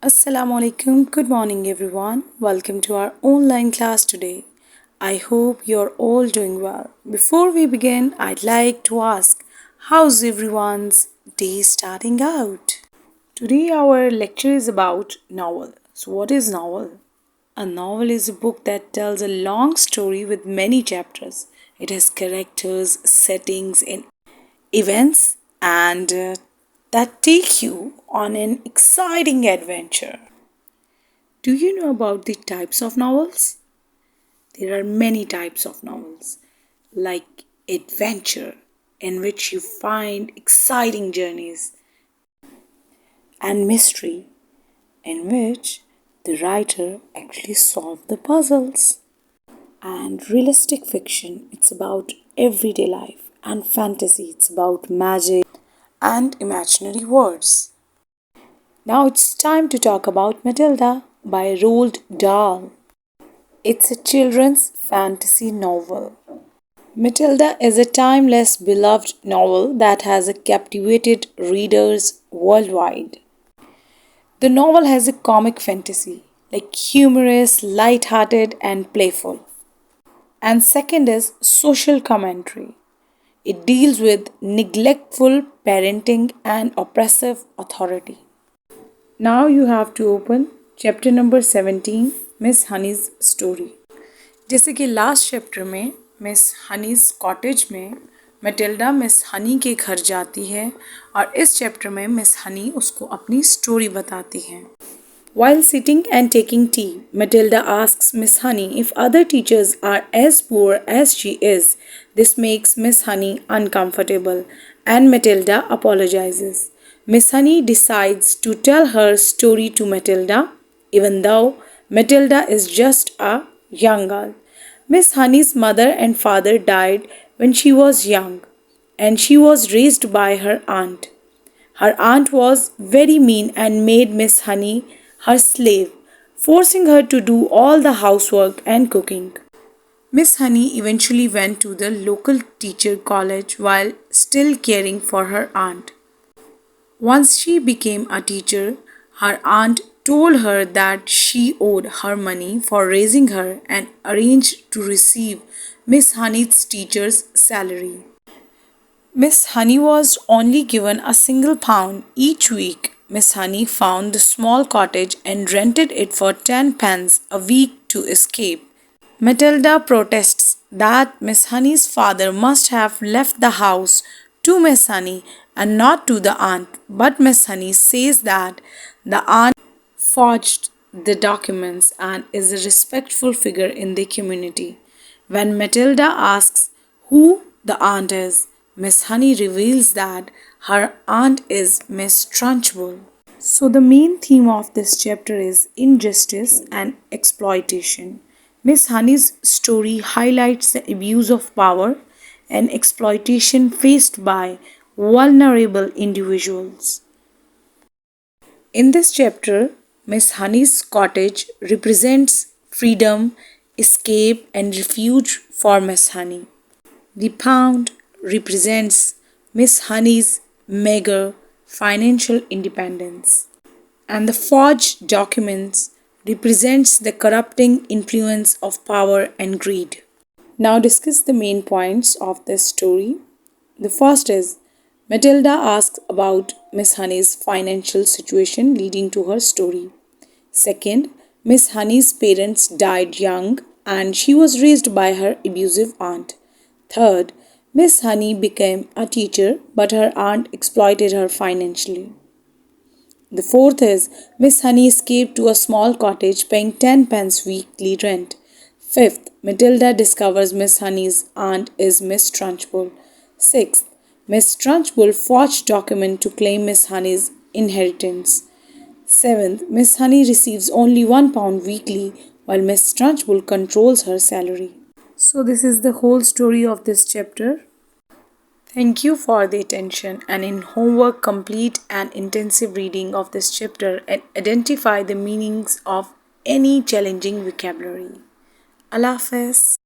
Assalamu alaikum. Good morning, everyone. Welcome to our online class today. I hope you're all doing well. Before we begin, I'd like to ask how's everyone's day starting out? Today, our lecture is about novel. So, what is novel? A novel is a book that tells a long story with many chapters. It has characters, settings, and events and that take you on an exciting adventure. Do you know about the types of novels? There are many types of novels, like adventure, in which you find exciting journeys, and mystery, in which the writer actually solved the puzzles. And realistic fiction, it's about everyday life, and fantasy, it's about magic and imaginary worlds. Now it's time to talk about Matilda by Roald Dahl. It's a children's fantasy novel. Matilda is a timeless, beloved novel that has captivated readers worldwide. The novel has a comic fantasy, like humorous, light-hearted, and playful. And second is social commentary. It deals with neglectful parenting and oppressive authority. Now you have to open chapter number 17, miss honeys story. जैसे कि last chapter में miss honeys cottage में Matilda miss Honey के घर जाती है और इस चैप्टर में मिस हनी उसको अपनी स्टोरी बताती है. While sitting and taking tea, Matilda asks Miss Honey if other teachers are as poor as she is. This makes Miss Honey uncomfortable and Matilda apologizes. Miss Honey decides to tell her story to Matilda, even though Matilda is just a young girl. Miss Honey's mother and father died when she was young, and she was raised by her aunt. Her aunt was very mean and made Miss Honey her slave, forcing her to do all the housework and cooking. Miss Honey eventually went to the local teacher college while still caring for her aunt. Once she became a teacher, her aunt told her that she owed her money for raising her and arranged to receive Miss Honey's teacher's salary. Miss Honey was only given a single pound each week. Miss Honey found the small cottage and rented it for 10 pence a week to escape. Matilda protests that Miss Honey's father must have left the house to Miss Honey and not to the aunt, but Miss Honey says that the aunt forged the documents and is a respectful figure in the community. When Matilda asks who the aunt is, Miss Honey reveals that her aunt is Miss Trunchbull. So, the main theme of this chapter is injustice and exploitation. Miss Honey's story highlights the abuse of power and exploitation faced by vulnerable individuals. In this chapter, Miss Honey's cottage represents freedom, escape, and refuge for Miss Honey. The pound represents Miss Honey's meager financial independence, and the forged documents represents the corrupting influence of power and greed. Now discuss the main points of this story. The first is Matilda asks about Miss Honey's financial situation leading to her story. Second, Miss Honey's parents died young and she was raised by her abusive aunt. Third, Miss Honey became a teacher but her aunt exploited her financially. The fourth is Miss Honey escaped to a small cottage paying 10 pence weekly rent. Fifth, Matilda discovers Miss Honey's aunt is Miss Trunchbull. Sixth, Miss Trunchbull forged document to claim Miss Honey's inheritance. Seventh, Miss Honey receives only £1 weekly while Miss Trunchbull controls her salary. So this is the whole story of this chapter. Thank you for the attention, and in homework complete an intensive reading of this chapter and identify the meanings of any challenging vocabulary. Allah Hafiz.